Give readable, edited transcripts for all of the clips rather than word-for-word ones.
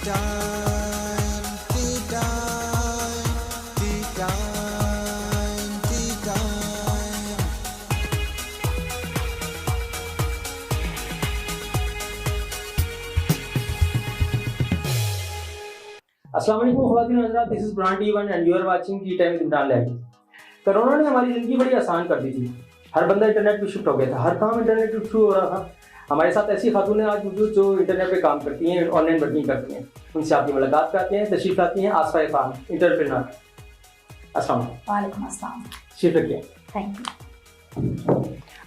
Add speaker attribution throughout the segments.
Speaker 1: अस्सलाम वालेकुम ख़वातीन हज़रात, this is brand T one and you are watching tea time with Imran lab. Corona ने हमारी ज़िंदगी बड़ी आसान कर दी थी। हर बंदा इंटरनेट पे शिफ्ट हो गया था, हर काम इंटरनेट के थ्रू हो रहा था। हमारे साथ ऐसी खातून हैं आज मौजूद जो इंटरनेट पे काम करती हैं, ऑनलाइन वर्किंग करती हैं। उनसे आपकी मुलाकात करते हैं। तशरीफ़ लाती हैं आसफ़ा इरफान, एंटरप्रेन्योर। अस्सलाम
Speaker 2: वालेकुम अस्सलाम।
Speaker 1: शिफ्ट रखिए।
Speaker 2: Thank you.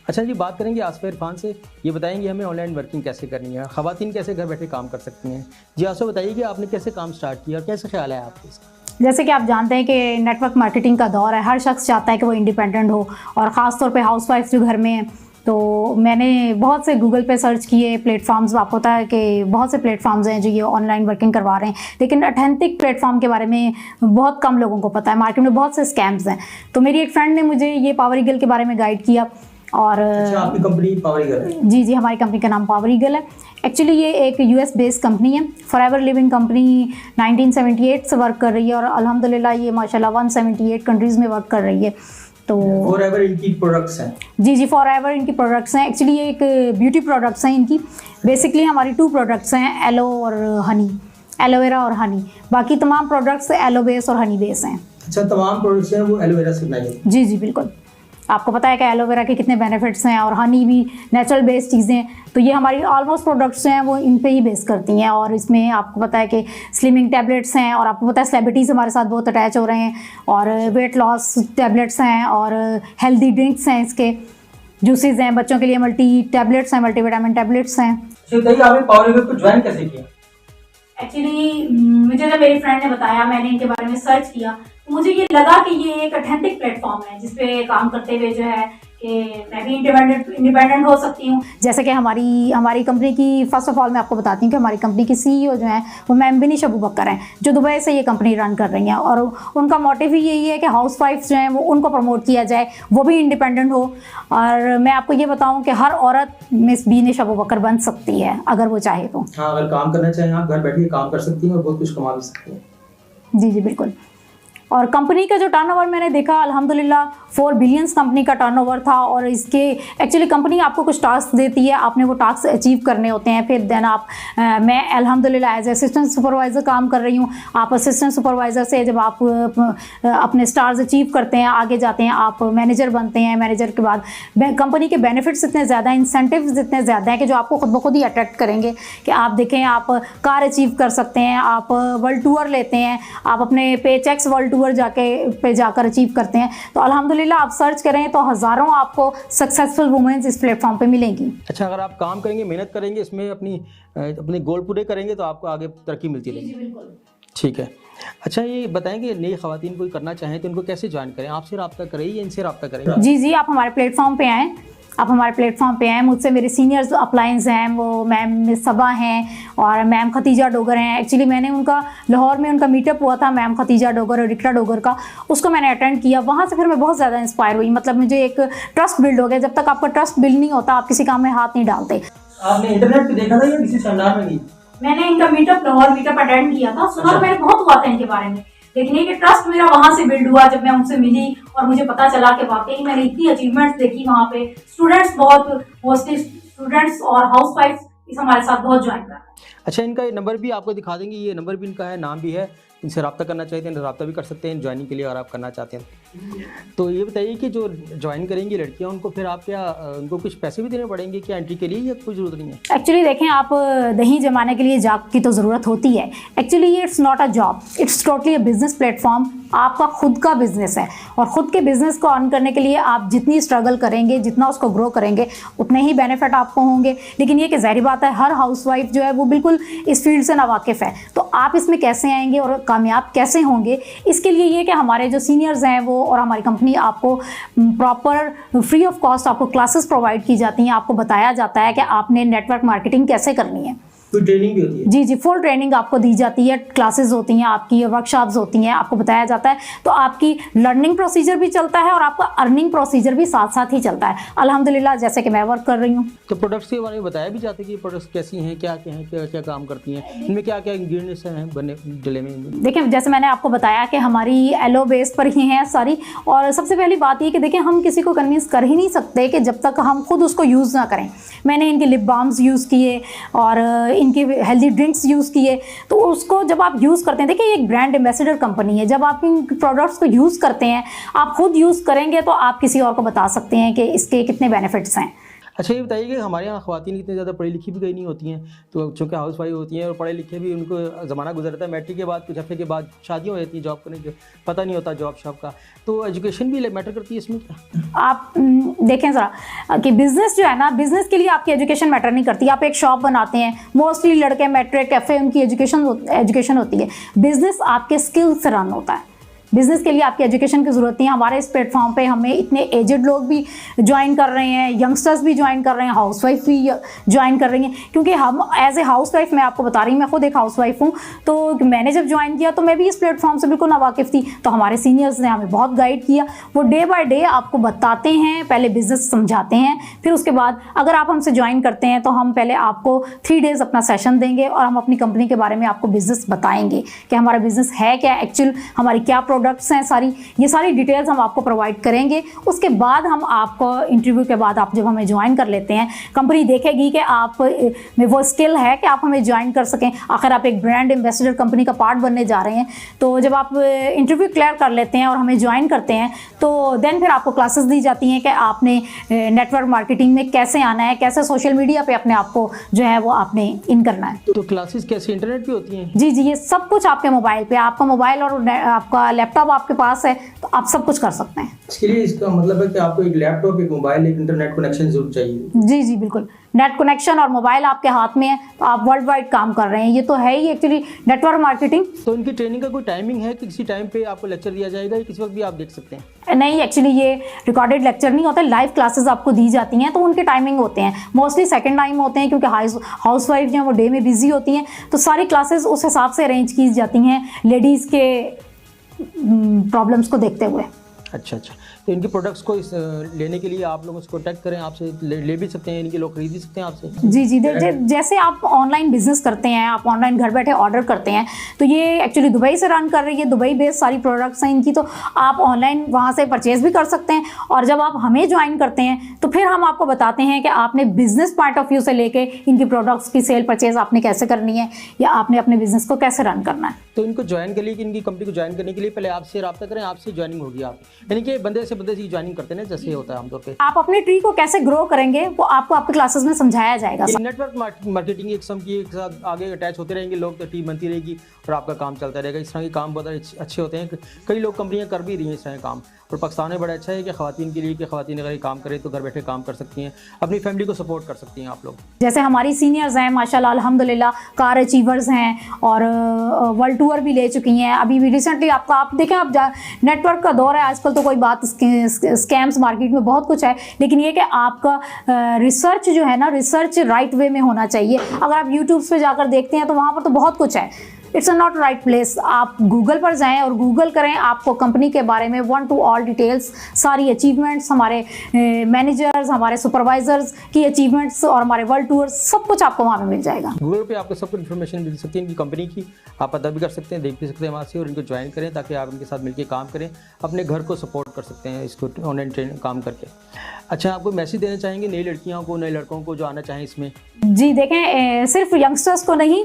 Speaker 1: अच्छा जी, बात करेंगे आसफ़ा इरफान से। ये बताएंगे हमें ऑनलाइन वर्किंग कैसे करनी है, ख़वातीन कैसे घर बैठे काम कर सकती हैं। जी आसफ़ा, बताइए कि आपने कैसे काम स्टार्ट किया और कैसे ख्याल है आपको इसका?
Speaker 2: जैसे कि आप जानते हैं कि नेटवर्क मार्केटिंग का दौर है, हर शख्स चाहता है कि वो इंडिपेंडेंट हो, और ख़ास तौर पे हाउसवाइफ जो घर में हैं। तो मैंने बहुत से गूगल पे सर्च किए प्लेटफॉर्म्स। आपको पता है कि बहुत से प्लेटफॉर्म्स हैं जो ये ऑनलाइन वर्किंग करवा रहे हैं, लेकिन ऑथेंटिक प्लेटफॉर्म के बारे में बहुत कम लोगों को पता है। मार्केट में बहुत से स्कैम्स हैं। तो मेरी एक फ्रेंड ने मुझे ये पावर ईगल के बारे में गाइड किया। और
Speaker 1: अच्छा, आपकी कंपनी पावर ईगल है?
Speaker 2: जी जी, हमारी कंपनी का नाम पावर ईगल है। एक्चुअली ये एक यूएस बेस्ड कंपनी है। फॉरएवर लिविंग कंपनी 1978 से वर्क कर रही है और अल्हम्दुलिल्लाह ये माशाल्लाह 178 कंट्रीज़ में वर्क कर रही है। तो
Speaker 1: फॉरएवर इनकी प्रोडक्ट्स हैं? जी
Speaker 2: जी, फॉरएवर इनकी प्रोडक्ट्स हैं। एक्चुअली ये एक ब्यूटी प्रोडक्ट्स हैं इनकी। बेसिकली हमारी 2 प्रोडक्ट्स हैं, एलो और हनी, एलोवेरा और हनी। बाकी तमाम प्रोडक्ट्स एलो बेस और हनी बेस हैं।
Speaker 1: अच्छा, तमाम प्रोडक्ट्स हैं वो एलोवेरा से बनाई हैं?
Speaker 2: जी जी बिल्कुल। आपको पता है कि एलोवेरा के कितने बेनिफिट्स हैं, और हनी भी नेचुरल बेस्ड चीज़ें। तो ये हमारी ऑलमोस्ट प्रोडक्ट्स हैं वो इन पे ही बेस करती हैं। और इसमें आपको पता है कि स्लिमिंग टैबलेट्स हैं, और आपको पता है सेलिब्रिटीज़ हमारे साथ बहुत अटैच हो रहे हैं, और वेट लॉस टैबलेट्स हैं, और हेल्दी ड्रिंक्स हैं, इसके जूसेस हैं, बच्चों के लिए मल्टी टैबलेट्स हैं, मल्टीविटामिन टैबलेट्स हैं।
Speaker 1: बताइए आपने पावर ईगल को ज्वाइन कैसे किया?
Speaker 2: एक्चुअली मुझे जब मेरी फ्रेंड ने बताया, मैंने इनके बारे में सर्च किया, तो मुझे ये लगा कि ये एक ऑथेंटिक प्लेटफॉर्म है जिसपे काम करते हुए जो है कि मैं भी इंडिपेंडेंट हो सकती हूँ। जैसे कि हमारी कंपनी की, फर्स्ट ऑफ ऑल मैं आपको बताती हूँ कि हमारी कंपनी की सीईओ जो है वो मैम बिनिश अबू बकर हैं, जो दुबई से ये कंपनी रन कर रही हैं। और उनका मोटिव ही यही है कि हाउस वाइफ्स जो हैं वो उनको प्रमोट किया जाए, वो भी इंडिपेंडेंट हो। और मैं आपको ये बताऊँ कि हर औरत मिस बिनिश अबू बकर बन सकती है अगर वो चाहे तो।
Speaker 1: हाँ, अगर काम करना चाहें आप घर बैठ के काम कर सकती हैं और बहुत कुछ कमा भी सकती हैं।
Speaker 2: जी जी बिल्कुल। और कंपनी का जो टर्नओवर मैंने देखा, अल्हम्दुलिल्लाह 4 बिलियंस कंपनी का टर्नओवर था। और इसके एक्चुअली कंपनी आपको कुछ टास्क देती है, आपने वो टास्क अचीव करने होते हैं। फिर देन आप मैं अल्हम्दुलिल्लाह एज असिस्टेंट सुपरवाइज़र काम कर रही हूँ। आप असिस्टेंट सुपरवाइज़र से जब आप अपने स्टार्स अचीव करते हैं, आगे जाते हैं, आप मैनेजर बनते हैं। मैनेजर के बाद कंपनी के बेनिफिट्स इतने ज़्यादा, इंसेंटिव्स इतने ज़्यादा हैं कि जो आपको खुद ब खुद ही अट्रैक्ट करेंगे। कि आप देखें, आप कार अचीव कर सकते हैं, आप वर्ल्ड टूर लेते हैं, आप अपने पे चेक्स वर्ल्ड टूर जाकर अचीव करते हैं। तो अल्हम्दुलिल्लाह आप सर्च करें तो हज़ारों आपको सक्सेसफुल वुमेन्स इस प्लेटफॉर्म पे मिलेंगी।
Speaker 1: अच्छा, अगर आप काम करेंगे, मेहनत करेंगे, इसमें अपने गोल पूरे करेंगे तो आपको आगे तरक्की मिलती रहेगी।
Speaker 2: बिल्कुल।
Speaker 1: ठीक है। अच्छा, ये बताएंगे नई ख़वातीन कोई करना चाहें तो इनको कैसे ज्वाइन करें? आपसे रब्ता करें या इनसे रब्ता करें?
Speaker 2: जी जी, आप हमारे प्लेटफॉर्म पे आएँ। आप हमारे प्लेटफॉर्म पे आएँ। मुझसे मेरे सीनियर्स अप्लायंस हैं, वो मैम मिस सबा हैं और मैम खतीजा डोगर हैं। एक्चुअली मैंने उनका लाहौर में उनका मीटअप हुआ था, मैम खतीजा डोगर और रिक्टा डोगर का, उसको मैंने अटेंड किया। वहाँ से फिर मैं बहुत ज़्यादा इंस्पायर हुई। मतलब मुझे एक ट्रस्ट बिल्ड हो गया। जब तक आपका ट्रस्ट बिल्ड नहीं होता, आप किसी काम में हाथ नहीं डालते।
Speaker 1: आपने इंटरनेट पे देखा था या किसी सेमिनार में?
Speaker 2: मैंने इनका लाहौर मीटअप अटेंड किया था। सुना तो मैंने बहुत हुआ था इनके बारे में, लेकिन ये कि ट्रस्ट मेरा वहाँ से बिल्ड हुआ जब मैं उनसे मिली और मुझे पता चला कि वाकई मैंने इतनी अचीवमेंट्स देखी वहाँ पे। स्टूडेंट्स बहुत, मोस्टली स्टूडेंट्स और हाउस वाइफ्स इस हमारे साथ बहुत ज्वाइन कर रहे हैं।
Speaker 1: अच्छा, इनका ये नंबर भी आपको दिखा देंगे। ये नंबर भी इनका है, नाम भी है। इनसे रब्ता करना चाहते हैं, रब्ता भी कर सकते हैं ज्वाइनिंग के लिए अगर आप करना चाहते हैं। तो ये बताइए कि जो ज्वाइन करेंगी लड़कियां, उनको फिर आप क्या उनको कुछ पैसे भी देने पड़ेंगे क्या एंट्री के लिए, या कोई ज़रूरत नहीं है?
Speaker 2: एक्चुअली देखें, आप दही जमाने के लिए जाग की तो ज़रूरत होती है। एक्चुअली ये it's not a job, it's totally a business platform. आपका खुद का बिजनेस है, और ख़ुद के बिजनेस को अर्न करने के लिए आप जितनी स्ट्रगल करेंगे, जितना उसको ग्रो करेंगे, उतने ही बेनिफिट आपको होंगे। लेकिन ये कि ज़ाहिर बात है, हर हाउसवाइफ जो है वो बिल्कुल इस फील्ड से नावाकिफ़ है। तो आप इसमें कैसे आएंगे और कामयाब कैसे होंगे, इसके लिए ये कि हमारे जो सीनियर्स हैं वो और हमारी कंपनी आपको प्रॉपर फ्री ऑफ कॉस्ट आपको क्लासेस प्रोवाइड की जाती हैं। आपको बताया जाता है कि आपने नेटवर्क मार्केटिंग कैसे करनी है।
Speaker 1: कोई ट्रेनिंग भी होती है?
Speaker 2: जी जी, फुल ट्रेनिंग आपको दी जाती है, क्लासेस होती हैं आपकी, वर्कशॉप्स होती हैं, आपको बताया जाता है। तो आपकी लर्निंग प्रोसीजर भी चलता है और आपका अर्निंग प्रोसीजर भी साथ साथ ही चलता है अल्हम्दुलिल्लाह, जैसे कि मैं वर्क कर रही हूँ।
Speaker 1: तो प्रोडक्ट्स के बारे में बताया भी जाता है कि प्रोडक्ट्स कैसी हैं, क्या क्या हैं, क्या क्या काम करती हैं, इनमें क्या क्या इंग्रेडिएंट्स हैं बने डले में?
Speaker 2: देखिए, जैसे मैंने आपको बताया कि हमारी एलो बेस पर ही हैं सारी। और सबसे पहली बात ये कि देखिए, हम किसी को कन्विंस कर ही नहीं सकते कि जब तक हम खुद उसको यूज़ ना करें। मैंने इनके लिप बाम्स यूज़ किए और इनके हेल्दी ड्रिंक्स यूज़ किए, तो उसको जब आप यूज़ करते हैं, देखिए ये एक ब्रांड एम्बेसडर कंपनी है। जब आप इन प्रोडक्ट्स को यूज़ करते हैं, आप खुद यूज़ करेंगे तो आप किसी और को बता सकते हैं कि इसके कितने बेनिफिट्स हैं।
Speaker 1: अच्छा, ये बताइए कि हमारे यहाँ ख़वातीन इतनी ज़्यादा पढ़ी लिखी भी कहीं नहीं होती हैं, तो चूँकि हाउस वाइफ होती हैं और पढ़े लिखे भी, उनको ज़माना गुजरता है, मैट्रिक के बाद कुछ हफ्ते के बाद शादियाँ हो जाती हैं, जॉब करने के पता नहीं होता जॉब शॉप का, तो एजुकेशन भी मैटर करती है इसमें क्या?
Speaker 2: आप देखें ज़रा कि बिज़नेस जो है ना, बिज़नेस के लिए आपकी एजुकेशन मैटर नहीं करती। आप एक शॉप बनाते हैं, मोस्टली लड़के मैट्रिक कैफ़े उनकी एजुकेशन होती है। बिज़नेस आपके स्किल से रन होता है। बिज़नेस के लिए आपकी एजुकेशन की ज़रूरत नहीं है। हमारे इस प्लेटफॉर्म पे हमें इतने एजेड लोग भी ज्वाइन कर रहे हैं, यंगस्टर्स भी ज्वाइन कर रहे हैं, हाउसवाइफ भी ज्वाइन कर रही हैं, क्योंकि हम एज ए हाउसवाइफ, मैं आपको बता रही हूँ, मैं खुद एक हाउसवाइफ हूँ, तो मैंने जब ज्वाइन किया तो मैं भी इस प्लेटफॉर्म से बिल्कुल नावाकिफ़ थी। तो हमारे सीनियर्स ने हमें बहुत गाइड किया। वो डे बाय डे आपको बताते हैं, पहले बिज़नेस समझाते हैं, फिर उसके बाद अगर आप हमसे ज्वाइन करते हैं तो हम पहले आपको 3 डेज़ अपना सेशन देंगे और हम अपनी कंपनी के बारे में आपको बिज़नेस बताएंगे कि हमारा बिज़नेस है क्या, एक्चुअल हमारी क्या प्रोडक्ट्स हैं, ये सारी डिटेल्स हम आपको प्रोवाइड करेंगे। उसके बाद हम आपको इंटरव्यू के बाद आप जब हमें ज्वाइन कर लेते हैं, कंपनी देखेगी कि आप में वो स्किल है कि आप हमें ज्वाइन कर सकें। आखिर आप एक ब्रांड एम्बेसडर कंपनी का पार्ट बनने जा रहे हैं, तो जब आप इंटरव्यू क्लियर कर लेते हैं और हमें ज्वाइन करते हैं, तो देन फिर आपको क्लासेस दी जाती हैं कि आपने नेटवर्क मार्केटिंग में कैसे आना है, कैसे सोशल मीडिया पे अपने आप को जो है वो आपने इन करना है।
Speaker 1: तो क्लासेस कैसे, इंटरनेट पे होती हैं?
Speaker 2: जी जी, ये सब कुछ आपके मोबाइल पे, आपका मोबाइल और आपका लैपटॉप आपके पास है तो आप सब कुछ कर सकते हैं।
Speaker 1: इसके लिए इसका मतलब है कि आपको एक लैपटॉप, एक मोबाइल, एक इंटरनेट कनेक्शन जरूर चाहिए।
Speaker 2: जी जी बिल्कुल, नेट कनेक्शन और मोबाइल आपके हाथ में है तो आप वर्ल्ड वाइड काम कर रहे हैं। ये तो है ही एक्चुअली नेटवर्क मार्केटिंग।
Speaker 1: तो इनकी ट्रेनिंग का कोई टाइमिंग है कि किसी टाइम पे आपको लेक्चर दिया जाएगा या किसी वक्त भी आप देख सकते हैं?
Speaker 2: नहीं, एक्चुअली ये रिकॉर्डेड लेक्चर नहीं होते, लाइव क्लासेस आपको दी जाती हैं, तो उनके टाइमिंग होते हैं, मोस्टली सेकंड टाइम होते हैं, क्योंकि हाउस वाइफ जो है वो डे में बिजी होती हैं, तो सारी क्लासेस उस हिसाब से अरेंज की जाती हैं लेडीज़ के प्रॉब्लम्स को देखते हुए।
Speaker 1: अच्छा, तो इनके प्रोडक्ट्स को लेने के लिए आप लोग उसको कॉन्टैक्ट करें, आपसे ले भी सकते हैं, इनके लोग खरीद भी सकते हैं आपसे?
Speaker 2: जी जी, जैसे आप ऑनलाइन बिजनेस करते हैं, आप ऑनलाइन घर बैठे ऑर्डर करते हैं, तो ये एक्चुअली दुबई से रन कर रही है, दुबई बेस्ड सारी प्रोडक्ट्स हैं इनकी, तो आप ऑनलाइन वहाँ से परचेज भी कर सकते हैं। और जब आप हमें ज्वाइन करते हैं तो फिर हम आपको बताते हैं कि आपने बिजनेस पॉइंट ऑफ व्यू से लेके इनकी प्रोडक्ट्स की सेल परचेज आपने कैसे करनी है या आपने अपने बिजनेस को कैसे रन करना है।
Speaker 1: तो इनको ज्वाइन के लिए, इनकी कंपनी को ज्वाइन करने के लिए पहले आपसे रब्ता करें, आपसे ज्वाइनिंग होगी, आप यानी कि बंदे से ज्वाइनिंग करते हैं जैसे होता है आमतौर पे।
Speaker 2: आप अपने ट्री को कैसे ग्रो करेंगे वो आपको आपके क्लासेस में समझाया जाएगा।
Speaker 1: नेटवर्क मार्केटिंग एक किस्म की, एक साथ आगे अटैच होते रहेंगे लोग, तो टीम बनती रहेगी और आपका काम चलता रहेगा। इस तरह के काम बहुत अच्छे होते हैं, कई लोग कंपनियां कर भी रही हैं इस तरह के काम। और पाकिस्तान में बड़ा अच्छा है कि ख़वातीन के लिए कि ख़वातीन अगर ये काम करें तो घर बैठे काम कर सकती हैं, अपनी फैमिली को सपोर्ट कर सकती हैं आप लोग।
Speaker 2: जैसे हमारी सीनियर्स हैं माशाल्लाह अल्हम्दुलिल्लाह, कार अचीवर्स हैं और वर्ल्ड टूर भी ले चुकी हैं। अभी भी रिसेंटली आप देखें, आप नेटवर्क का दौर है आजकल, तो कोई बात स्कैम्स मार्केट में बहुत कुछ है, लेकिन ये कि आपका रिसर्च जो है ना, रिसर्च राइट वे में होना चाहिए। अगर आप यूट्यूब पे जाकर देखते हैं तो वहाँ पर तो बहुत कुछ है, it's a not right place. आप गूगल पर जाएं और गूगल करें, आपको कंपनी के बारे में 1 to all डिटेल्स, सारी अचीवमेंट्स, हमारे मैनेजर्स, हमारे सुपरवाइजर्स की अचीवमेंट्स और हमारे वर्ल्ड टूर्स, सब कुछ आपको वहाँ पे मिल जाएगा।
Speaker 1: गूगल पे आपको सब कुछ इन्फॉर्मेशन मिल सकती है इनकी कंपनी की, आप पता भी कर सकते हैं, देख भी सकते हैं वहाँ से, और इनको ज्वाइन करें ताकि आप इनके साथ मिलकर काम करें, अपने घर को सपोर्ट कर सकते हैं इसको ऑनलाइन ट्रेनिंग काम करके। अच्छा, आपको मैसेज देना चाहेंगे नई लड़कियों को, नए लड़कों को जो आना चाहें इसमें?
Speaker 2: जी देखें, सिर्फ यंगस्टर्स को नहीं,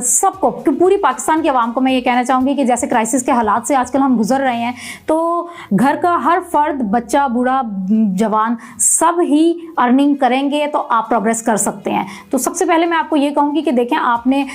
Speaker 2: सबको, पूरी पाकिस्तान की आवाम को मैं ये कहना चाहूँगी कि जैसे क्राइसिस के हालात से आजकल हम गुजर रहे हैं, तो घर का हर फर्द, बच्चा, बूढ़ा, जवान, सब ही अर्निंग करेंगे तो आप प्रोग्रेस कर सकते हैं। तो सबसे पहले मैं आपको ये कहूँगी कि देखें, आपने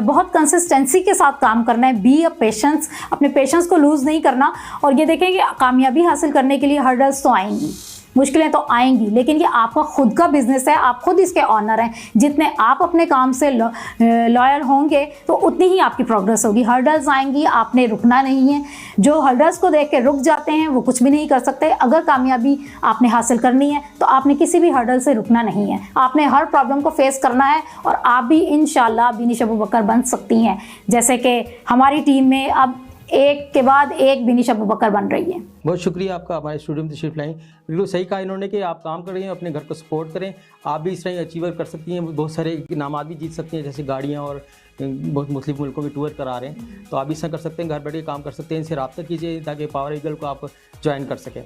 Speaker 2: बहुत कंसिस्टेंसी के साथ काम करना है, बी अ पेशेंस, अपने पेशेंस को लूज़ नहीं करना। और ये देखें कि कामयाबी हासिल करने के लिए हर्डल्स तो आएंगी, मुश्किलें तो आएंगी, लेकिन ये आपका खुद का बिजनेस है, आप खुद इसके ऑनर हैं। जितने आप अपने काम से लॉयल होंगे तो उतनी ही आपकी प्रोग्रेस होगी। हर्डल्स आएंगी, आपने रुकना नहीं है। जो हर्डल्स को देख के रुक जाते हैं वो कुछ भी नहीं कर सकते। अगर कामयाबी आपने हासिल करनी है तो आपने किसी भी हर्डल से रुकना नहीं है, आपने हर प्रॉब्लम को फेस करना है और आप भी इंशाल्लाह बिनिश अबू बकर बन सकती हैं। जैसे कि हमारी टीम में अब एक के बाद एक बिनिश अबू बकर बन रही है।
Speaker 1: बहुत शुक्रिया आपका हमारे स्टूडियो में तशरीफ लाई। बिल्कुल सही कहा इन्होंने कि आप काम कर रही हैं, अपने घर को सपोर्ट करें, आप भी इस तरह अचीवर कर सकती हैं, बहुत सारे इनामात भी जीत सकती हैं, जैसे गाड़ियाँ और बहुत मुख्तलिफ मुल्कों में टूर करा रहे हैं, तो आप भी इस तरह कर सकते हैं, घर बैठे काम कर सकते हैं। इनसे रब्ता कीजिए ताकि पावर ईगल को आप ज्वाइन कर सकें।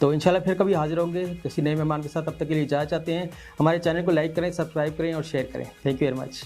Speaker 1: तो इंशाल्लाह फिर कभी हाजिर होंगे किसी नए मेहमान के साथ, तब तक के लिए इजाज़त चाहते हैं। हमारे चैनल को लाइक करें, सब्सक्राइब करें और शेयर करें। Thank you very much.